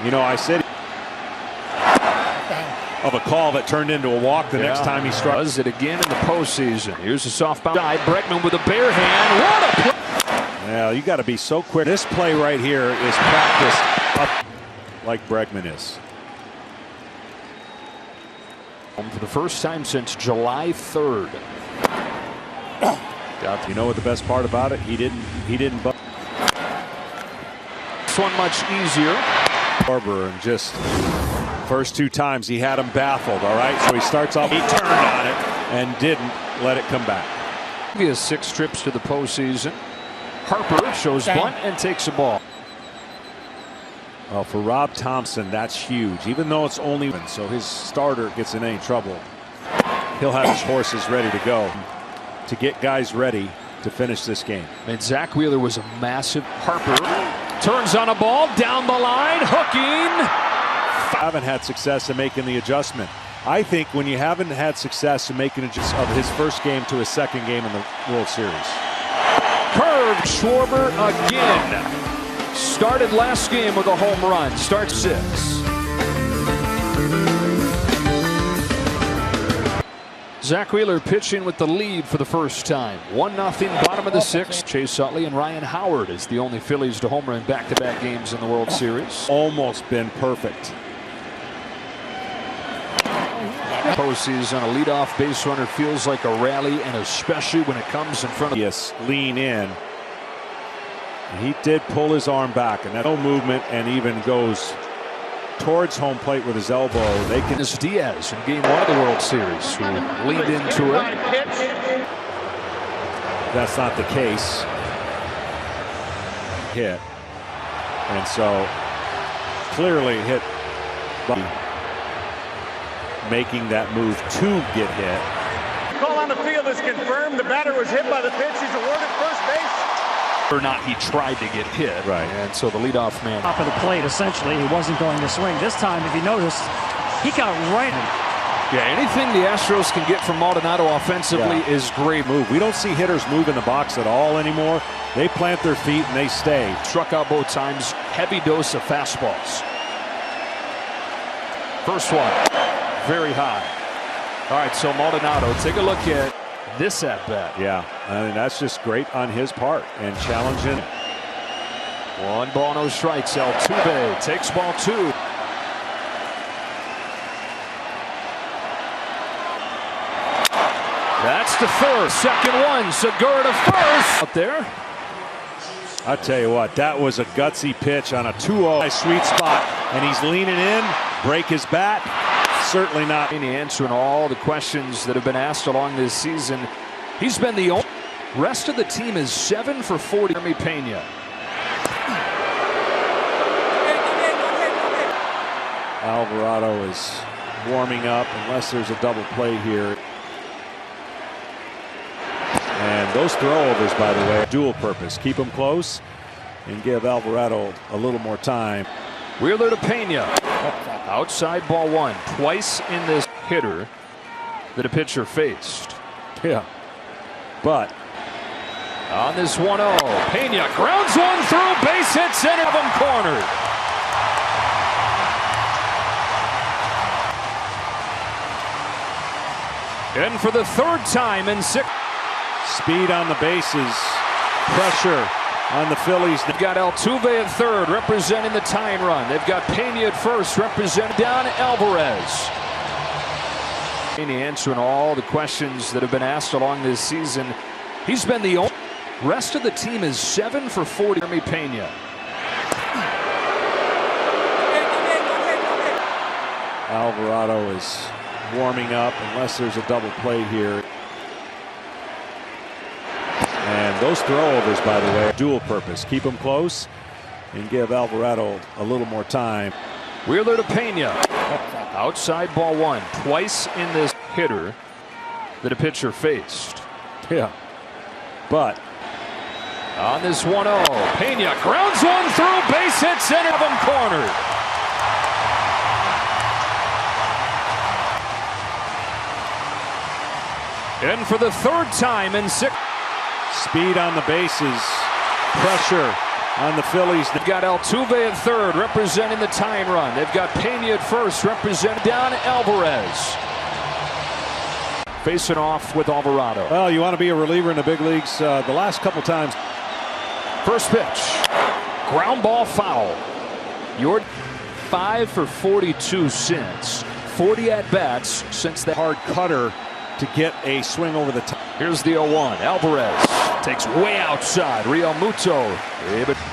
You know, I said of a call that turned into a walk the next time he struck. Does it again in the postseason. Here's a softball dive. Bregman with a bare hand. What a play! Well, you got to be so quick. This play right here is practiced up like Bregman is. For the first time since July 3rd. You know what the best part about it? He didn't. This one much easier. Barber, and just first two times he had him baffled. All right, so he starts off. He turned on it and didn't let it come back. He has 6 trips to the postseason. Harper shows bunt and takes a ball. Well, for Rob Thompson, that's huge. Even though it's only one, so his starter gets in any trouble, he'll have his horses ready to go to get guys ready to finish this game. And Zach Wheeler was a massive. Harper turns on a ball down the line, hooking. Haven't had success in making the adjustment. I think when you haven't had success in making adjustment of his first game to his second game in the World Series. Curve. Schwarber again. Started last game with a home run. Starts 6. Zach Wheeler pitching with the lead for the first time. 1-0 bottom of the 6th. Chase Utley and Ryan Howard is the only Phillies to home run back-to-back games in the World Series. Almost been perfect. Postseason, a leadoff base runner feels like a rally, and especially when it comes in front of. Yes, lean in. He did pull his arm back, and that no movement, and even goes towards home plate with his elbow. They can. This Diaz in Game 1 of the World Series, who leaned into it. That's not the case. Hit, and so clearly hit. Making that move to get hit. Call on the field is confirmed. The batter was hit by the pitch. He's awarded first base. Or not, he tried to get hit. Right. And so the leadoff man. Top of the plate, essentially, he wasn't going to swing. This time, if you notice, he got right. Yeah, anything the Astros can get from Maldonado offensively is great. Move. We don't see hitters move in the box at all anymore. They plant their feet and they stay. Struck out both times. Heavy dose of fastballs. First one. Very high. All right, so Maldonado, take a look at this at bat. Yeah, I mean, that's just great on his part and challenging. 1 ball, no strikes. Altuve takes ball 2. That's the first. Second one. Segura to first. Up there. I tell you what, that was a gutsy pitch on a 2-0 sweet spot, and he's leaning in, break his bat. Certainly not. Answering all the questions that have been asked along this season. He's been the only. Rest of the team is 7 for 40. Jeremy Pena. Alvarado is warming up unless there's a double play here. And those throwovers, by the way, dual purpose. Keep them close and give Alvarado a little more time. Wheeler to Pena. Outside ball 1. Twice in this hitter that a pitcher faced. Yeah. But on this 1-0, Pena grounds one through, base hit, center of him, cornered. And for the 3rd time in 6. Speed on the bases. Pressure on the Phillies. They've got Altuve at 3rd, representing the tying run. They've got Pena at 1st, representing Don Alvarez. Pena answering all the questions that have been asked along this season. He's been the only. Rest of the team is 7 for 40. Jeremy Pena. Alvarado is warming up unless there's a double play here. And those throwovers, by the way, dual purpose. Keep them close and give Alvarado a little more time. Wheeler to Pena. Outside ball 1. Twice in this hitter that a pitcher faced. Yeah. But on this 1-0, Pena grounds one through, base hit, center of him, cornered. And for the 3rd time in 6. Speed on the bases. Pressure on the Phillies. They've got Altuve at third, representing the tying run. They've got Pena at first, representing down Alvarez. Facing off with Alvarado. Well, you want to be a reliever in the big leagues the last couple times. First pitch. Ground ball foul. You're 5 for 42 since. 40 at-bats since the hard cutter to get a swing over the top. Here's the 0-1. Alvarez takes way outside. Real Muto.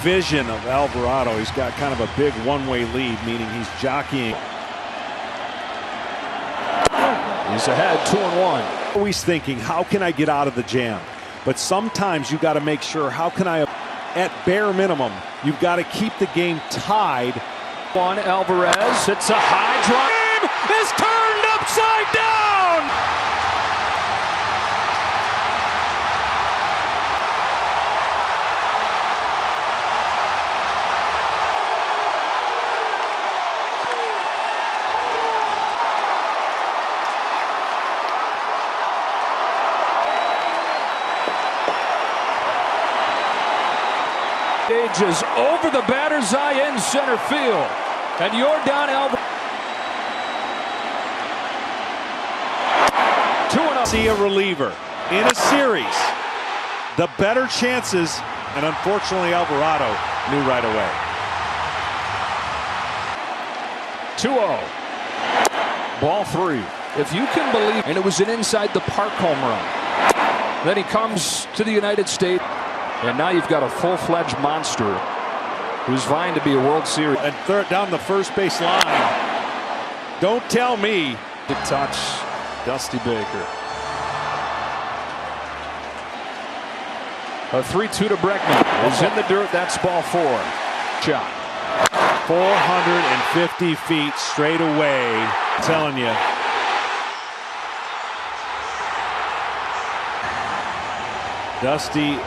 Vision of Alvarado. He's got kind of a big one-way lead, meaning he's jockeying. He's ahead 2-1. Always thinking, how can I get out of the jam? But sometimes you got to make sure, how can I, at bare minimum, you've got to keep the game tied. On Alvarez, it's a high drive. Is turned upside down. Stages over the batter's eye in center field. And you're down Alvarez. 2-0. See a reliever in a series, the better chances, and unfortunately Alvarado knew right away. 2-0. Ball 3. If you can believe, and it was an inside the park home run. Then he comes to the United States, and now you've got a full-fledged monster who's vying to be a World Series. And third down the first base line. Don't tell me. Big touch, Dusty Baker. A 3-2 to Bregman. Is in the dirt. That's ball 4. Shot. 450 feet straight away. I'm telling you. Dusty.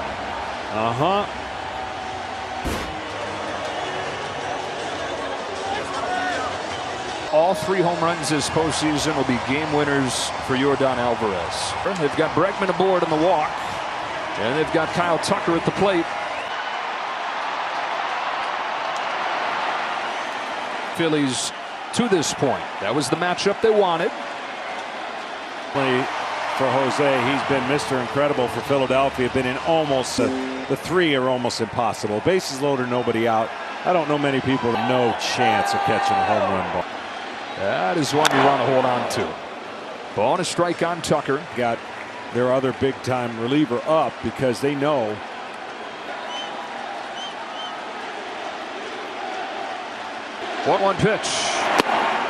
All 3 home runs this postseason will be game winners for Yordan Alvarez. They've got Bregman aboard on the walk, and they've got Kyle Tucker at the plate. Phillies to this point. That was the matchup they wanted. For Jose, he's been Mr. Incredible for Philadelphia. Been in almost the 3 are almost impossible. Bases loaded, nobody out. I don't know many people with no chance of catching a home run ball. That is one you want to hold on to. Ball and a strike on Tucker. Got their other big-time reliever up because they know. One pitch.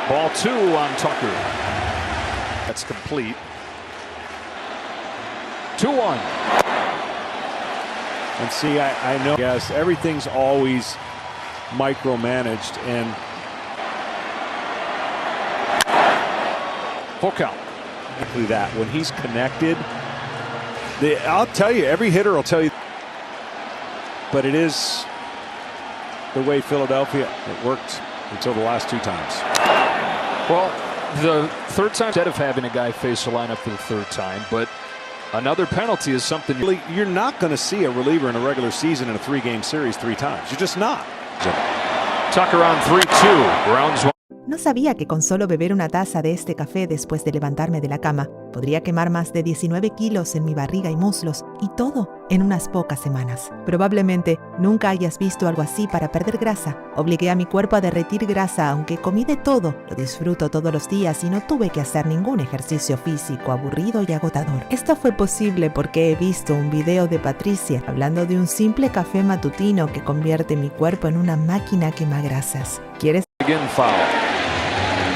Ball 2 on Tucker. That's complete. 2-1. And see, I know, yes, everything's always micromanaged, and full count. That when he's connected, I'll tell you, every hitter will tell you, but it is the way Philadelphia, it worked until the last 2 times. Well, the third time, instead of having a guy face the lineup for the 3rd time, but another penalty is something you're not going to see a reliever in a regular season in a 3-game series 3 times. You're just not. Tucker on 3-2. Rounds 1. No sabía que con solo beber una taza de este café después de levantarme de la cama, podría quemar más de 19 kilos en mi barriga y muslos, y todo en unas pocas semanas. Probablemente nunca hayas visto algo así para perder grasa. Obligué a mi cuerpo a derretir grasa, aunque comí de todo. Lo disfruto todos los días y no tuve que hacer ningún ejercicio físico aburrido y agotador. Esto fue posible porque he visto un video de Patricia hablando de un simple café matutino que convierte mi cuerpo en una máquina quemagrasas. ¿Quieres? Again, foul.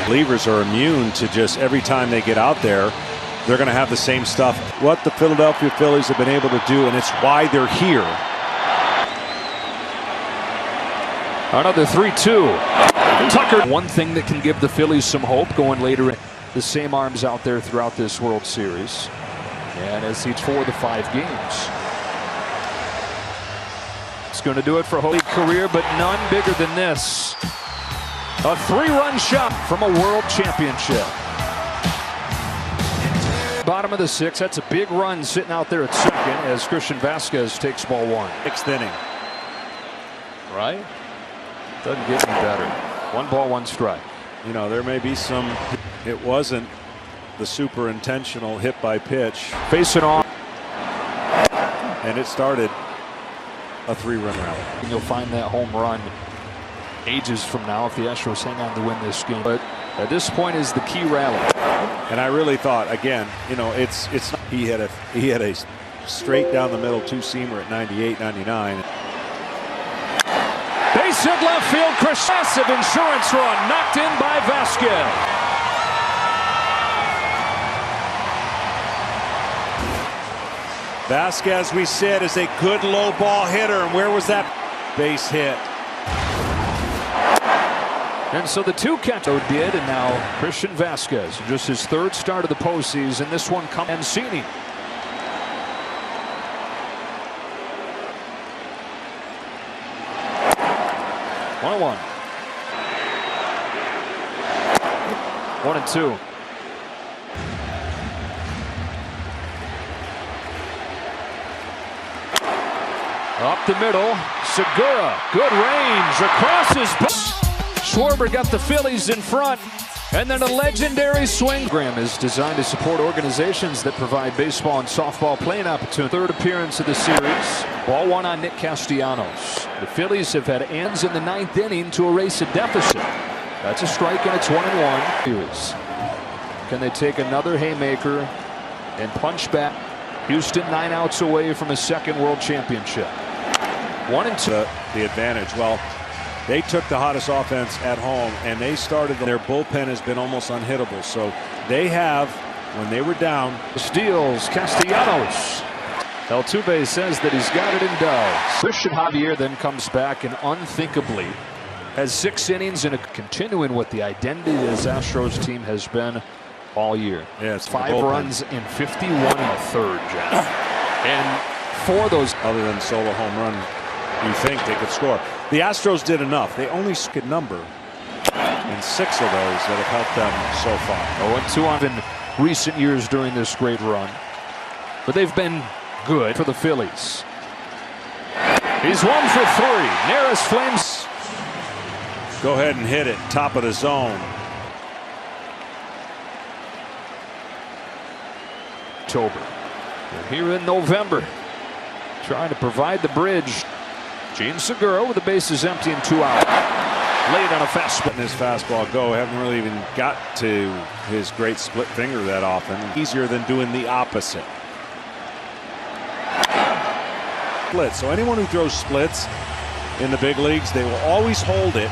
Relievers are immune to just every time they get out there, they're going to have the same stuff. What the Philadelphia Phillies have been able to do, and it's why they're here. Another 3-2. Tucker. One thing that can give the Phillies some hope going later. The same arms out there throughout this World Series. And as he's 4 of the 5 games. It's going to do it for Holy career, but none bigger than this. A 3-run shot from a world championship. Bottom of the 6th. That's a big run sitting out there at second as Christian Vasquez takes ball 1. 6th inning. right? Doesn't get any better. 1 ball, 1 strike. You know, there may be some. It wasn't the super intentional hit by pitch. Facing off. And it started a 3-run rally. And you'll find that home run ages from now if the Astros hang on to win this game. But at this point is the key rally. And I really thought, again, you know, it's he had a straight down the middle 2-seamer at 98, 99. Base hit left field. Massive insurance run knocked in by Vasquez. Vasquez, we said, is a good low ball hitter. And where was that base hit? And so the 2 catcher did, and now Christian Vasquez, just his 3rd start of the postseason. This one comes Mancini. One. 1-2. Up the middle, Segura, good range across his back. Schwarber got the Phillies in front, and then a legendary swing. Program is designed to support organizations that provide baseball and softball playing opportunity. 3rd appearance of the series. Ball 1 on Nick Castellanos. The Phillies have had ends in the 9th inning to erase a deficit. That's a strike, and it's 1-1. Can they take another haymaker and punch back? Houston 9 outs away from a 2nd world championship. 1-2. The advantage. Well, they took the hottest offense at home, and they started. Their bullpen has been almost unhittable. So they have, when they were down. Steals Castellanos. Altuve says that he's got it and does. Christian Javier then comes back and unthinkably has 6 innings and continuing what the identity of this Astros team has been all year. Yeah, it's 5 runs in 51 and a third, John. And 4 of those. Other than solo home run, you think they could score. The Astros did enough. They only could number in 6 of those that have helped them so far. 0-2 on in recent years during this great run. But they've been good for the Phillies. He's 1 for 3. Nearest Flames. Go ahead and hit it. Top of the zone. October. They're here in November, trying to provide the bridge. Gene Segura with the bases empty and 2 out. Late on a fastball. Letting his fastball go. Haven't really even got to his great split finger that often. Easier than doing the opposite. Split. So anyone who throws splits in the big leagues, they will always hold it.